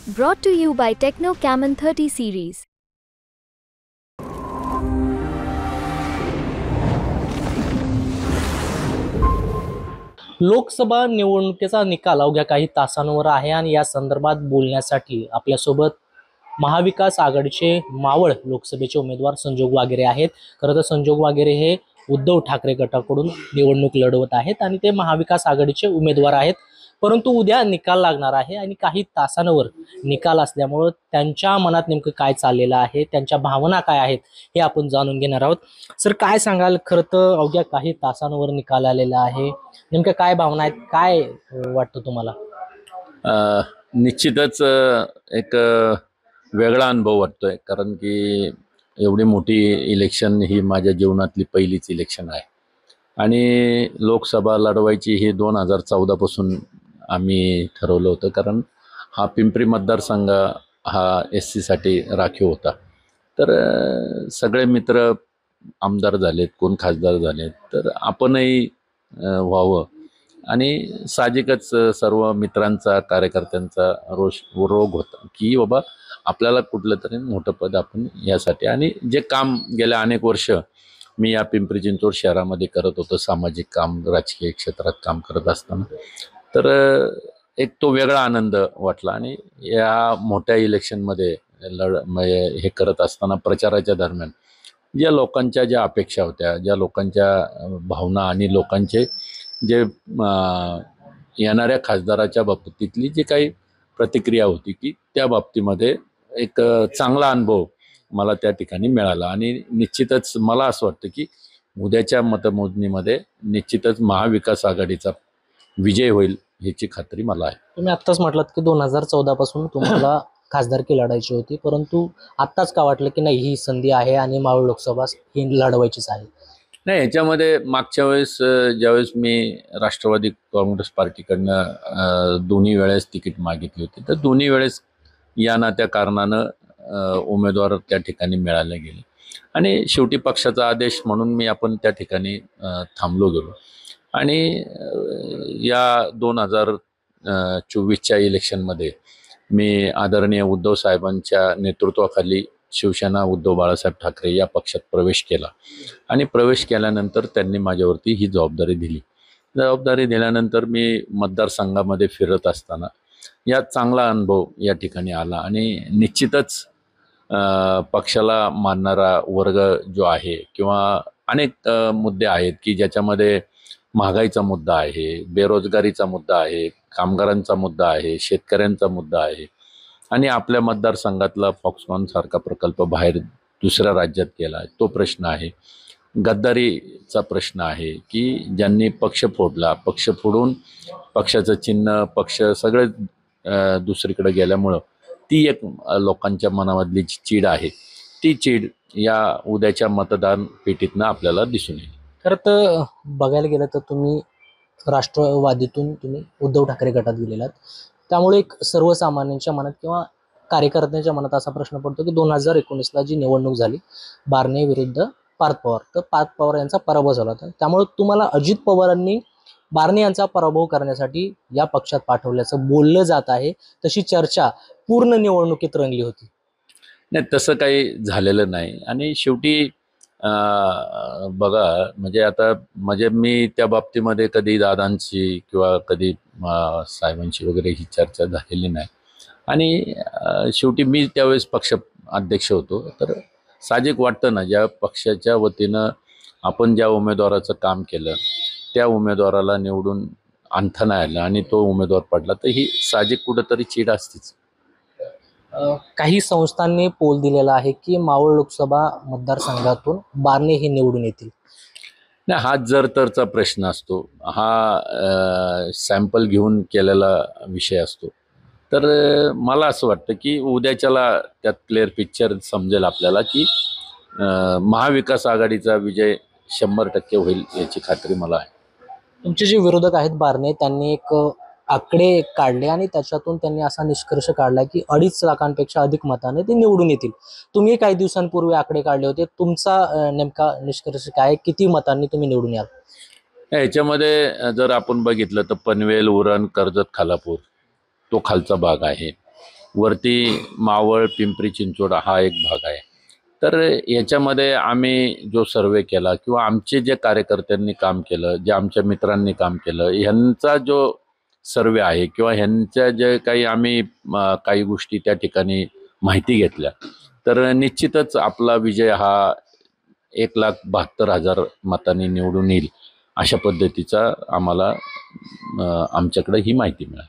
Brought to you by Techno Camon 30 series. Lok Sabha निवडणुकीचा निकाल अवघ्या काही तासांवर आहे आणि या संदर्भात बोलण्यासाठी आपल्यासोबत महाविकास आघाडीचे मावळ लोकसभेचे उमेदवार संजोग वागेरे आहेत। खरं तर संजोग वागेरे हे उद्धव ठाकरे गटाकडून निवडणूक लढवत आहेत आणि ते महाविकास आघाडीचे उमेदवार आहेत। परंतु उद्या निकाल लागणार आहे आणि काही तासांवर निकाल असल्यामुळे त्यांच्या मनात नेमकं काय चाललेलं आहे, त्यांच्या भावना काय आहेत हे आपण जाणून घेणार आहोत। सर, काय सांगाल? खरं तर अवघ्या काही तासांवर निकाल आलेला आहे, नेमकं काय भावना आहेत, काय वाटतं तुम्हाला? निश्चितच एक वेगळा अनुभव वाटतोय, कारण की एवढी मोठी इलेक्शन ही माझ्या जीवनातली पहिलीच इलेक्शन आहे आणि लोकसभा लढवायची ही 2014 पासून आम्ही ठरवलं होतं, कारण हा पिंपरी मतदारसंघ हा SC साठी राखीव होता। तर सगळे मित्र आमदार झालेत, कोण खासदार झालेत, तर आपणही व्हावं आणि साहजिकच सर्व मित्रांचा कार्यकर्त्यांचा रोग होता की बाबा आपल्याला कुठलं तरी मोठं पद आपण यासाठी, आणि जे काम गेल्या अनेक वर्ष मी या पिंपरी चिंचवड शहरामध्ये करत होतो, सामाजिक काम, राजकीय क्षेत्रात काम करत असताना, तर एक तो वेगळा आनंद वाटला। आणि या मोठ्या इलेक्शनमध्ये हे करत असताना प्रचाराच्या दरम्यान ज्या लोकांच्या ज्या अपेक्षा होत्या, ज्या लोकांच्या भावना आणि लोकांचे जे येणाऱ्या खासदाराच्या बाबतीतली जी काही प्रतिक्रिया होती की त्या बाबतीमध्ये एक चांगला अनुभव मला त्या ठिकाणी मिळाला। आणि निश्चितच मला असं वाटतं की उद्याच्या मतमोजणीमध्ये निश्चितच महाविकास आघाडीचा विजय होईल याची खात्री मला आहे। तुम्ही आत्ताच म्हटलात की 2014 पासून तुम्हाला खासदारकी लढायची होती, परंतु आत्ताच का वाटलं की नाही ही संधी आहे आणि मावळ लोकसभा ही लढवायचीच आहे? नाही, याच्यामध्ये मागच्या वेळेस ज्यावेळेस मी राष्ट्रवादी काँग्रेस पार्टीकडनं दोन्ही वेळेस तिकीट मागितली होती, तर दोन्ही वेळेस या ना त्या कारणानं उमेदवार त्या ठिकाणी मिळाले गेले आणि शेवटी पक्षाचा आदेश म्हणून आपण त्या ठिकाणी थांबलो गेलो। आणि या 2024च्या इलेक्शनमध्ये मी आदरणीय उद्धव साहेबांच्या नेतृत्वाखाली शिवसेना उद्धव बाळासाहेब ठाकरे या पक्षात प्रवेश केला आणि प्रवेश केल्यानंतर त्यांनी माझ्यावरती ही जबाबदारी दिली। जबाबदारी दिल्यानंतर मी मतदारसंघामध्ये फिरत असताना या चांगला अनुभव या ठिकाणी आला आणि निश्चितच पक्षाला मानणारा वर्ग जो आहे किंवा अनेक मुद्दे आहेत की ज्याच्यामध्ये महागाईचा मुद्दा आहे, बेरोजगारीचा मुद्दा आहे, कामगारांचा मुद्दा आहे, शेतकऱ्यांचा मुद्दा आहे आणि आपल्या मतदारसंघातला फॉक्सकॉन सारखा प्रकल्प बाहेर दुसऱ्या राज्यात केला आहे तो प्रश्न आहे, गद्दारीचा प्रश्न आहे की ज्यांनी पक्ष फोडला, पक्ष फोडून पक्षाचं चिन्ह, पक्ष सगळे दुसरीकडे गेल्यामुळं ती एक लोकांच्या मनामधली जी चीड आहे, ती चीड या उद्याच्या मतदान पेटीतनं आपल्याला दिसून येईल। खरं तर बघायला गेलं तर तुम्ही राष्ट्रवादीतून उद्धव ठाकरे गटात गेलेलात, त्यामुळे एक सर्वसामान्यांच्या मनात किंवा कार्यकर्त्यांच्या मनात असा प्रश्न पडतो की 2019ला जी निवडणूक झाली बारणे विरुद्ध पार्थ पवार, तर पार्थ पवार यांचा पराभव झाला होता, त्यामुळे तुम्हाला अजित पवारांनी बारणे यांचा पराभव करण्यासाठी या पक्षात पाठवल्याचं बोललं जात आहे। तशी चर्चा पूर्ण निवडणुकीत रंगली होती। नाही, तसं काही झालेलं नाही आणि शेवटी बघा, म्हणजे आता मी त्या बाबतीमध्ये कधी दादांची किंवा कधी साहेबांची वगैरे ही चर्चा झालेली नाही आणि शेवटी मी त्यावेळेस पक्ष अध्यक्ष होतो, तर साहजिक वाटतं ना, ज्या पक्षाच्या वतीनं आपण ज्या उमेदवाराचं काम केलं त्या उमेदवाराला निवडून आणता नाही आलं आणि तो उमेदवार पडला, तर ही साहजिक कुठंतरी चीड असतेच। काही संस्थांनी पोल दिलेला आहे की मावळ लोकसभा मतदारसंघातून बारणे हे निवडून येतील। नाही, हा जर तरचा प्रश्न असतो, हा सॅम्पल घेऊन केलेला विषय असतो, तर मला असं वाटतं की उद्याच्याला त्यात क्लिअर पिक्चर समजेल आपल्याला की महाविकास आघाडीचा विजय 100% होईल याची खात्री मला आहे। तुमचे जे विरोधक आहेत बारणे, त्यांनी एक आकडे काढले आणि त्याच्यातून त्यांनी असा निष्कर्ष काढला की 2.5 लाखांपेक्षा अधिक मताने ते निवडून येतील। तुम्ही काही दिवसांपूर्वी आकडे काढले होते, तुमचा नेमका निष्कर्ष काय, किती मतांनी तुम्ही निवडून याल? याच्यामध्ये जर आपण बघितलं तर पनवेल, उरण, कर्जत, खालापूर तो खालचा भाग आहे, वरती मावळ पिंपरी चिंचवड हा एक भाग आहे. तर याच्यामध्ये आम्ही जो सर्वे केला किंवा आमचे जे कार्यकर्त्यांनी काम केलं, जे आमच्या मित्रांनी काम केलं, ह्यांचा जो सर्वे आहे किंवा ह्यांच्या जे काही आम्ही काही गोष्टी त्या ठिकाणी माहिती घेतल्या, तर निश्चितच आपला विजय हा 1,72,000 मतांनी निवडून येईल अशा पद्धतीचा आम्हाला आमच्याकडे ही माहिती मिळाली.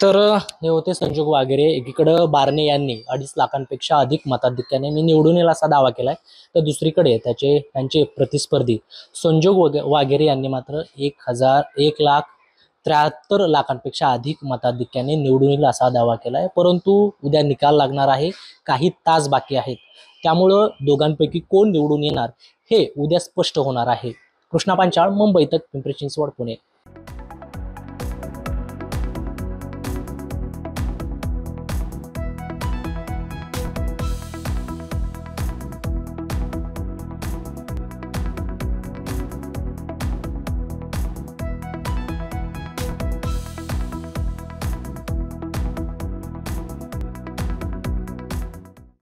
तर हे होते संजोग वागेरे. एकीकडं बारणे यांनी 2.5 लाखांपेक्षा अधिक मताधिक्याने मी निवडून येईल असा दावा केलाय, तर दुसरीकडे त्यांचे प्रतिस्पर्धी संजोग वागेरे यांनी मात्र 1,73,00,000 अधिक मताधिक्याने निवडून येईल असा दावा केलाय. परंतु उद्या निकाल लागणार आहे, काही तास बाकी आहेत, त्यामुळं दोघांपैकी कोण निवडून येणार हे उद्या स्पष्ट होणार आहे. कृष्णा पांचाळ, मुंबई तक, पिंपरी चिंचवड, पुणे.